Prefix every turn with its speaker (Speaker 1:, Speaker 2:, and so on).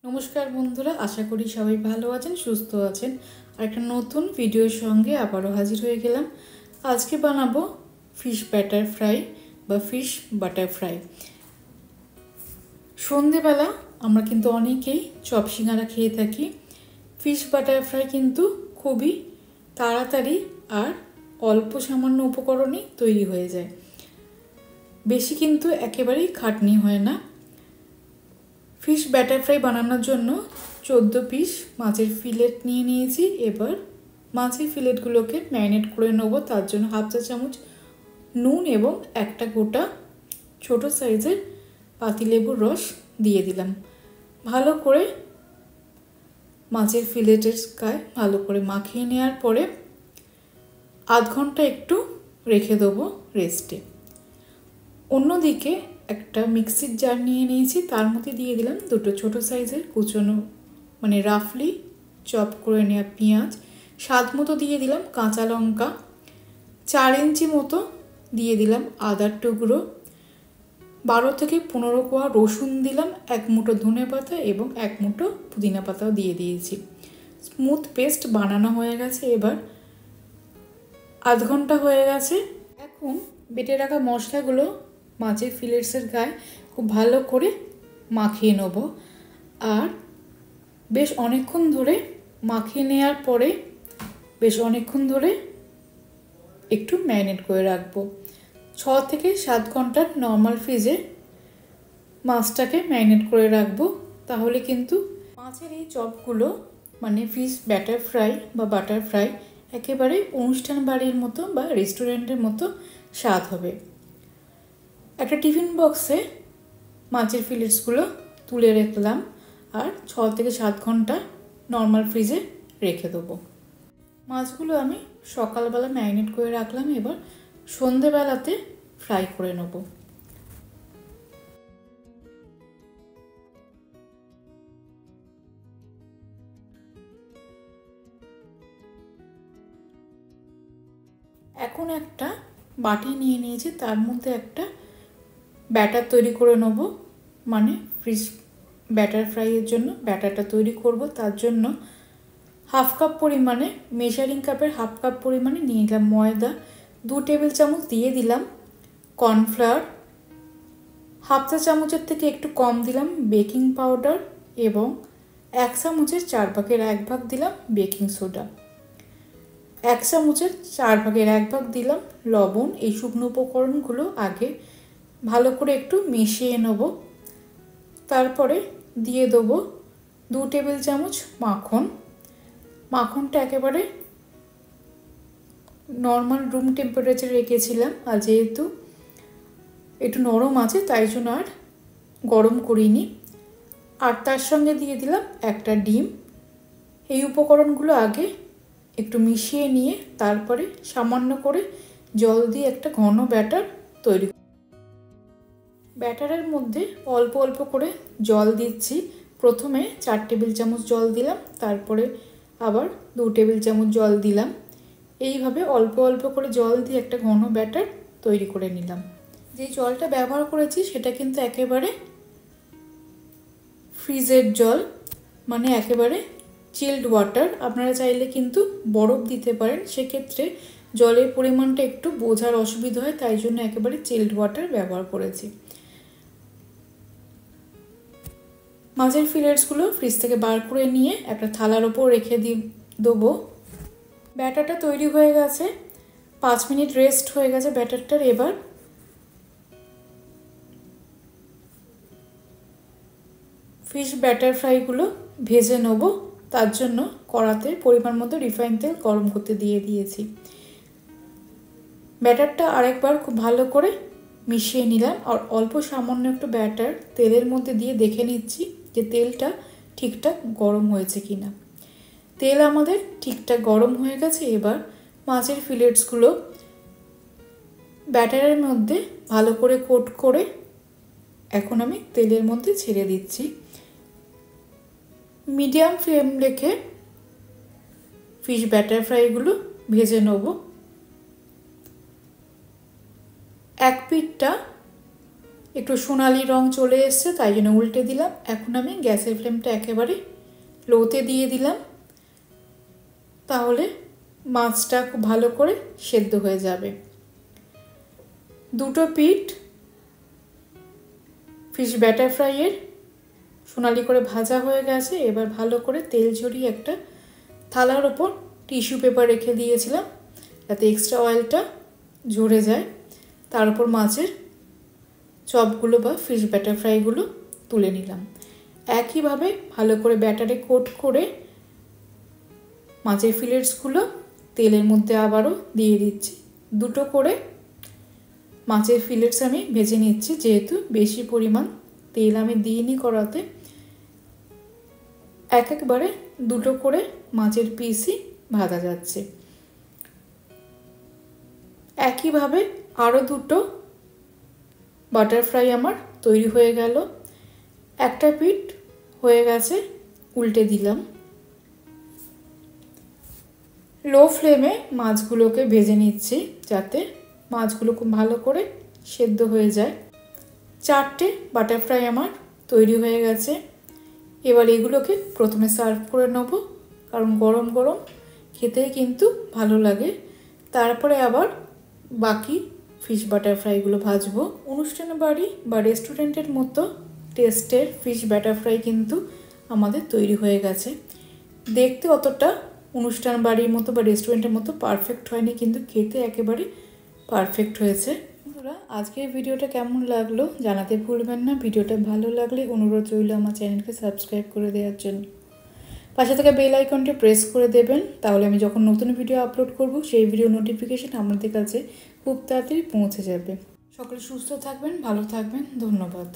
Speaker 1: নমস্কার বন্ধুরা, আশা করি সবাই ভালো আছেন, সুস্থ আছেন। আর একটা নতুন ভিডিওর সঙ্গে আবারও হাজির হয়ে গেলাম। আজকে বানাবো ফিশ ব্যাটার ফ্রাই বা ফিশ বাটার ফ্রাই। সন্ধেবেলা আমরা কিন্তু অনেকেই চপ সিঙ্গারা খেয়ে থাকি। ফিশ বাটার ফ্রাই কিন্তু খুবই তাড়াতাড়ি আর অল্প সামান্য উপকরণে তৈরি হয়ে যায়, বেশি কিন্তু একেবারেই খাটনি হয় না। ফিশ ব্যাটার ফ্রাই বানানোর জন্য 14 পিস মাছের ফিলেট নিয়ে নিয়েছি। এবার মাছের ফিলেটগুলোকে ম্যারিনেট করে নেব। তার জন্য হাফ চা চামচ নুন এবং একটা গোটা ছোট সাইজের পাতিলেবুর রস দিয়ে দিলাম। ভালো করে মাছের ফিলেটের গায়ে ভালো করে মাখিয়ে নেওয়ার পরে আধ ঘন্টা একটু রেখে দেবো রেস্টে। অন্যদিকে একটা মিক্সির জার নিয়ে নিয়েছি, তার মধ্যে দিয়ে দিলাম দুটো ছোট সাইজের কুচনো রাফলি চপ করে নেওয়া পেঁয়াজ, স্বাদ মতো দিয়ে দিলাম কাঁচা লঙ্কা, 4 ইঞ্চি মতো দিয়ে দিলাম আদার টুকরো, 12 থেকে 15 কোয়া রসুন দিলাম, 1 মুঠো ধনে পাতা এবং 1 মুঠো পুদিনা পাতাও দিয়ে দিয়েছি। স্মুথ পেস্ট বানানো হয়ে গেছে। এবার আধ ঘন্টা হয়ে গেছে। এখন বেটে রাখা মশলাগুলো মাছের ফিলেটসের গায়ে খুব ভালো করে মাখিয়ে নেব। আর বেশ অনেকক্ষণ ধরে মাখিয়ে নেওয়ার পরে বেশ অনেকক্ষণ ধরে একটু ম্যারিনেট করে রাখবো। 6 থেকে 7 ঘন্টার নর্মাল ফ্রিজে মাছটাকে ম্যারিনেট করে রাখবো। তাহলে কিন্তু মাছের এই চপগুলো ফিশ ব্যাটার ফ্রাই বা বাটার ফ্রাই একেবারে অনুষ্ঠান বাড়ির মতো বা রেস্টুরেন্টের মতো স্বাদ হবে। একটা টিফিন বক্সে মাছের ফিলেটসগুলো তুলে রাখলাম আর 6 থেকে 7 ঘন্টা নর্মাল ফ্রিজে রেখে দেবো। মাছগুলো আমি সকালবেলা ম্যারিনেট করে রাখলাম। এবার সন্ধেবেলাতে ফ্রাই করে নেব। এখন একটা বাটি নিয়ে নিয়েছি, তার মধ্যে একটা ব্যাটার তৈরি করে নেব। ফিশ ব্যাটার ফ্রাইয়ের জন্য ব্যাটারটা তৈরি করব। তার জন্য হাফ কাপ পরিমাণে, মেজারিং কাপের হাফ কাপ পরিমাণে নিয়ে নিলাম ময়দা, 2 টেবিল চামচ দিয়ে দিলাম কর্নফ্লাওয়ার, হাফ চা চামচের থেকে একটু কম দিলাম বেকিং পাউডার এবং 1 চামচের 4 ভাগের 1 ভাগ দিলাম বেকিং সোডা, 1 চামচের 4 ভাগের 1 ভাগ দিলাম লবণ। এই শুকনো উপকরণগুলো আগে ভালো করে একটু মিশিয়ে নেব। তারপরে দিয়ে দেবো 2 টেবিল চামচ মাখন। মাখনটা একেবারে নর্মাল রুম টেম্পারেচারে রেখেছিলাম, আর যেহেতু একটু নরম আছে তাই জন্য আর গরম করিনি। আর তার সঙ্গে দিয়ে দিলাম একটা ডিম। এই উপকরণগুলো আগে একটু মিশিয়ে নিয়ে তারপরে সামান্য করে জল দিয়ে একটা ঘন ব্যাটার তৈরি। ব্যাটারের মধ্যে অল্প অল্প করে জল দিচ্ছি। প্রথমে 4 টেবিল চামচ জল দিলাম, তারপরে আবার 2 টেবিল চামচ জল দিলাম। এইভাবে অল্প অল্প করে জল দিয়ে একটা ঘন ব্যাটার তৈরি করে নিলাম। যে জলটা ব্যবহার করেছি সেটা কিন্তু একেবারে ফ্রিজের জল, একেবারে চিল্ড ওয়াটার। আপনারা চাইলে কিন্তু বরফ দিতে পারেন, সেক্ষেত্রে জলের পরিমাণটা একটু বোঝার অসুবিধা হয়, তাই জন্য একেবারে চিল্ড ওয়াটার ব্যবহার করেছি। মাছের ফিলেটসগুলো ফ্রিজ থেকে বার করে নিয়ে একটা থালার ওপর রেখে দেবো। ব্যাটারটা তৈরি হয়ে গেছে, 5 মিনিট রেস্ট হয়ে গেছে ব্যাটারটার। এবার ফিশ ব্যাটার ফ্রাইগুলো ভেজে নেব। তার জন্য কড়াতে পরিমাণ মতো রিফাইন তেল গরম করতে দিয়ে দিয়েছি। ব্যাটারটা আরেকবার খুব ভালো করে মিশিয়ে নিলাম আর অল্প সামান্য একটু ব্যাটার তেলের মধ্যে দিয়ে দেখে নিচ্ছি যে তেলটা ঠিকঠাক গরম হয়েছে কিনা। তেল আমাদের ঠিকঠাক গরম হয়ে গেছে। এবার মাছের ফিলেটসগুলো ব্যাটারের মধ্যে ভালো করে কোট করে এখন আমি তেলের মধ্যে ছেড়ে দিচ্ছি। মিডিয়াম ফ্লেম রেখে ফিশ ব্যাটার ফ্রাইগুলো ভেজে নেব। এক পিঠটা একটু সোনালি রং চলে এসছে, তাই জন্য উল্টে দিলাম। এখন আমি গ্যাসের ফ্লেমটা একেবারে লোতে দিয়ে দিলাম, তাহলে মাছটা খুব ভালো করে সেদ্ধ হয়ে যাবে। দুটো পিঠ ফিশ ব্যাটার ফ্রাইয়ের সোনালি করে ভাজা হয়ে গেছে। এবার ভালো করে তেল ঝরিয়ে একটা থালার ওপর টিস্যু পেপার রেখে দিয়েছিলাম যাতে এক্সট্রা অয়েলটা ঝরে যায়। তার উপর মাছের চপগুলো বা ফিশ ব্যাটার ফ্রাইগুলো তুলে নিলাম। একইভাবে ভালো করে ব্যাটারে কোট করে মাছের ফিলেটসগুলো তেলের মধ্যে আবারও দিয়ে দিচ্ছি। দুটো করে মাছের ফিলেটস আমি ভেজে নিচ্ছি, যেহেতু বেশি পরিমাণ তেল আমি দিইনি কড়াতে। একবারে দুটো করে মাছের পিসই ভাজা যাচ্ছে। একইভাবে আরও দুটো বাটারফ্রাই আমার তৈরি হয়ে গেল। একটা পিঠ হয়ে গেছে, উল্টে দিলাম। লো ফ্লেমে মাছগুলোকে ভেজে নিচ্ছি যাতে মাছগুলো খুব ভালো করে সেদ্ধ হয়ে যায়। 4টে বাটারফ্রাই আমার তৈরি হয়ে গেছে। এবার এগুলোকে প্রথমে সার্ভ করে নেব, কারণ গরম গরম খেতেই কিন্তু ভালো লাগে। তারপরে আবার বাকি ফিশ বাটারফ্রাইগুলো ভাজবো। অনুষ্ঠান বাড়ি বা রেস্টুরেন্টের মতো টেস্টের ফিশ বাটারফ্রাই কিন্তু আমাদের তৈরি হয়ে গেছে। দেখতে অতটা অনুষ্ঠান বাড়ির মতো বা রেস্টুরেন্টের মতো পারফেক্ট হয়নি, কিন্তু খেতে একেবারে পারফেক্ট হয়েছে। বন্ধুরা, আজকের ভিডিওটা কেমন লাগলো জানাতে ভুলবেন না। ভিডিওটা ভালো লাগলে অনুরোধ রইল আমার চ্যানেলকে সাবস্ক্রাইব করে দেওয়ার জন্য। পাশে থাকা বেল আইকনটি প্রেস করে দেবেন, তাহলে আমি যখন নতুন ভিডিও আপলোড করব সেই ভিডিও নোটিফিকেশন আপনাদের কাছে খুব তাড়াতাড়ি পৌঁছে যাবে। সকলে সুস্থ থাকবেন, ভালো থাকবেন। ধন্যবাদ।